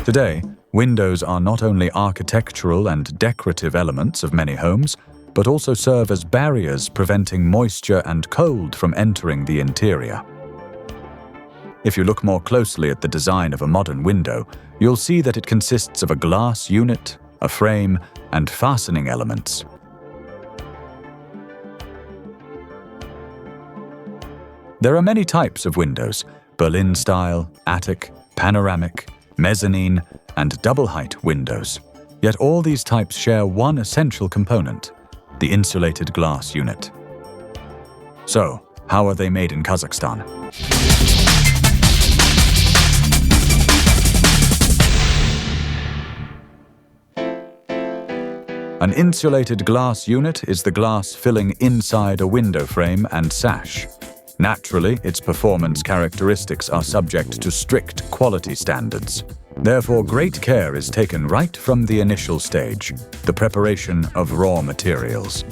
Today, windows are not only architectural and decorative elements of many homes, but also serve as barriers preventing moisture and cold from entering the interior. If you look more closely at the design of a modern window, you'll see that it consists of a glass unit, a frame, and fastening elements. There are many types of windows: Berlin-style, attic, panoramic, mezzanine, and double-height windows. Yet all these types share one essential component: the insulated glass unit. So, how are they made in Kazakhstan? An insulated glass unit is the glass filling inside a window frame and sash. Naturally, its performance characteristics are subject to strict quality standards. Therefore, great care is taken right from the initial stage, the preparation of raw materials.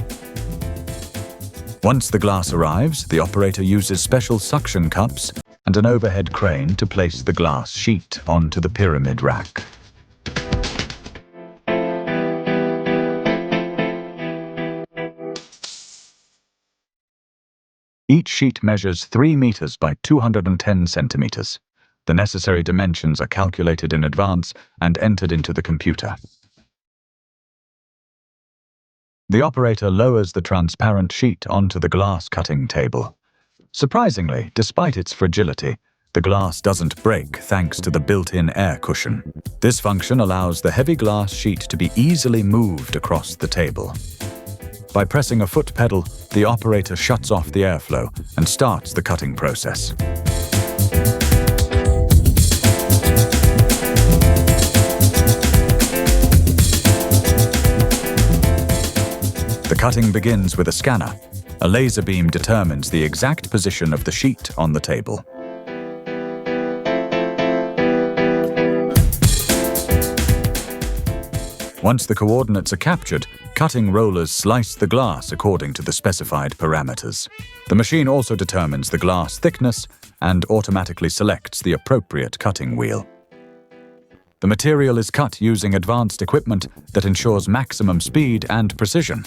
Once the glass arrives, the operator uses special suction cups and an overhead crane to place the glass sheet onto the pyramid rack. Each sheet measures 3 meters by 210 centimeters. The necessary dimensions are calculated in advance and entered into the computer. The operator lowers the transparent sheet onto the glass cutting table. Surprisingly, despite its fragility, the glass doesn't break thanks to the built-in air cushion. This function allows the heavy glass sheet to be easily moved across the table. By pressing a foot pedal, the operator shuts off the airflow and starts the cutting process. The cutting begins with a scanner. A laser beam determines the exact position of the sheet on the table. Once the coordinates are captured, cutting rollers slice the glass according to the specified parameters. The machine also determines the glass thickness and automatically selects the appropriate cutting wheel. The material is cut using advanced equipment that ensures maximum speed and precision.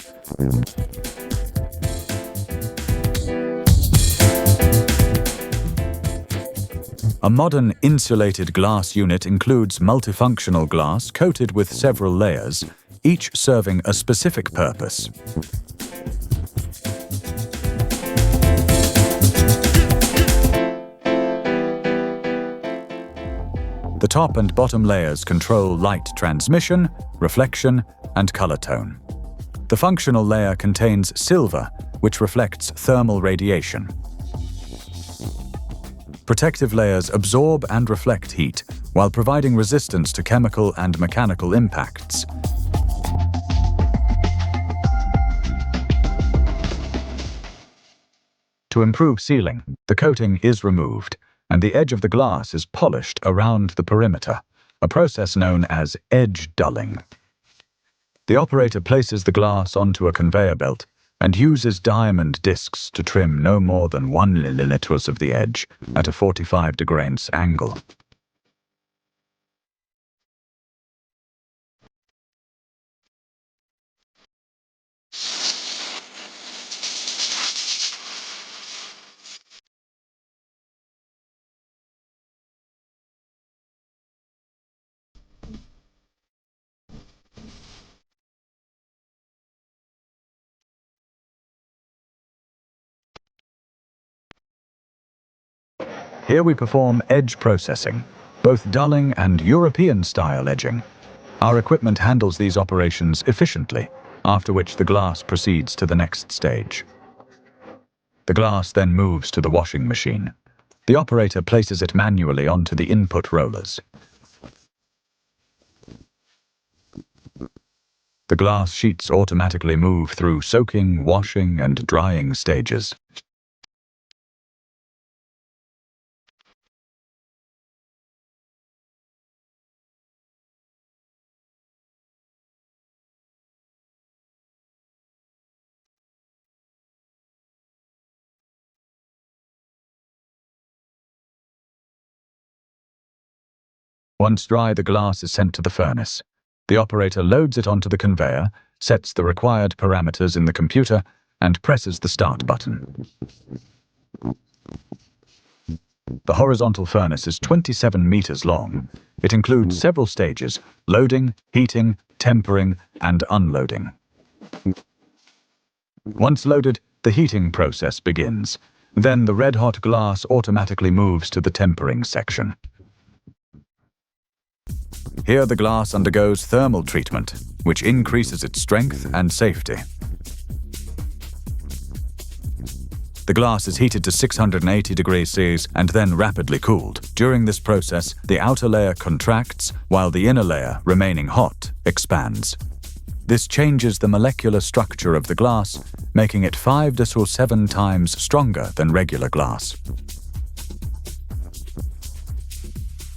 A modern insulated glass unit includes multifunctional glass coated with several layers, each serving a specific purpose. The top and bottom layers control light transmission, reflection, and color tone. The functional layer contains silver, which reflects thermal radiation. Protective layers absorb and reflect heat, while providing resistance to chemical and mechanical impacts. To improve sealing, the coating is removed, and the edge of the glass is polished around the perimeter, a process known as edge dulling. The operator places the glass onto a conveyor belt and uses diamond discs to trim no more than 1 mm of the edge at a 45° angle. Here we perform edge processing, both dulling and European-style edging. Our equipment handles these operations efficiently, after which the glass proceeds to the next stage. The glass then moves to the washing machine. The operator places it manually onto the input rollers. The glass sheets automatically move through soaking, washing, and drying stages. Once dry, the glass is sent to the furnace. The operator loads it onto the conveyor, sets the required parameters in the computer, and presses the start button. The horizontal furnace is 27 meters long. It includes several stages: loading, heating, tempering, and unloading. Once loaded, the heating process begins. Then the red-hot glass automatically moves to the tempering section. Here the glass undergoes thermal treatment, which increases its strength and safety. The glass is heated to 680 degrees Celsius and then rapidly cooled. During this process, the outer layer contracts, while the inner layer, remaining hot, expands. This changes the molecular structure of the glass, making it 5 to 7 times stronger than regular glass.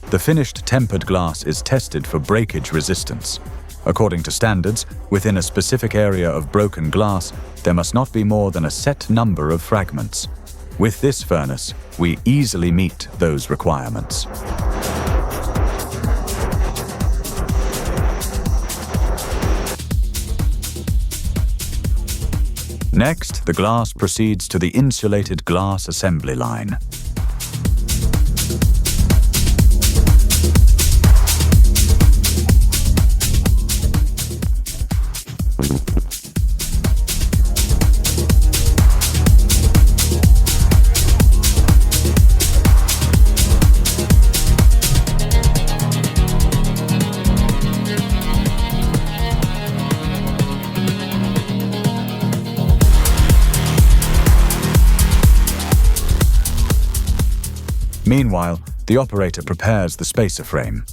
The finished tempered glass is tested for breakage resistance. According to standards, within a specific area of broken glass, there must not be more than a set number of fragments. With this furnace, we easily meet those requirements. Next, the glass proceeds to the insulated glass assembly line. Meanwhile, the operator prepares the spacer frame.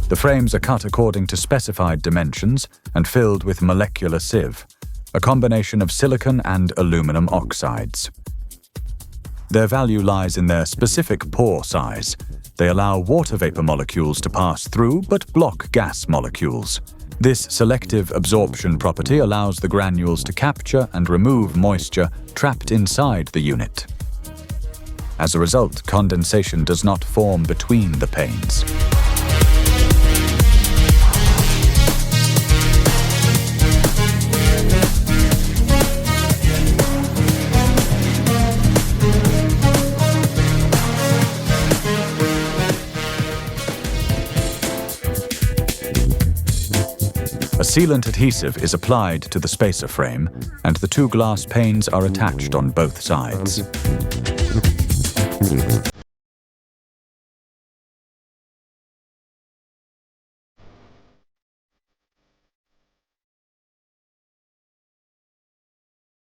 The frames are cut according to specified dimensions and filled with molecular sieve, a combination of silicon and aluminum oxides. Their value lies in their specific pore size. They allow water vapor molecules to pass through but block gas molecules. This selective absorption property allows the granules to capture and remove moisture trapped inside the unit. As a result, condensation does not form between the panes. A sealant adhesive is applied to the spacer frame, and the two glass panes are attached on both sides.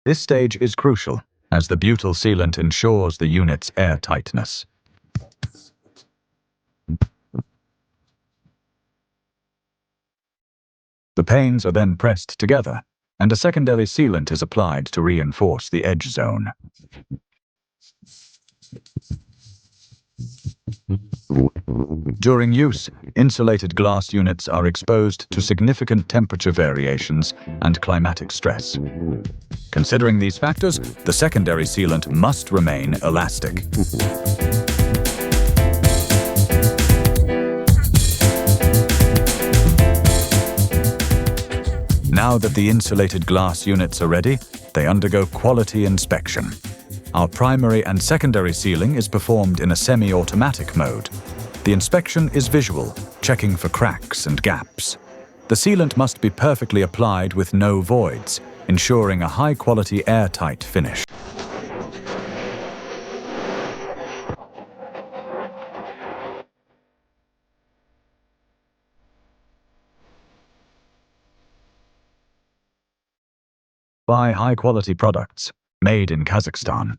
This stage is crucial, as the butyl sealant ensures the unit's airtightness. The panes are then pressed together, and a secondary sealant is applied to reinforce the edge zone. During use, insulated glass units are exposed to significant temperature variations and climatic stress. Considering these factors, the secondary sealant must remain elastic. Now that the insulated glass units are ready, they undergo quality inspection. Our primary and secondary sealing is performed in a semi-automatic mode. The inspection is visual, checking for cracks and gaps. The sealant must be perfectly applied with no voids, ensuring a high-quality airtight finish. Buy high-quality products made in Kazakhstan.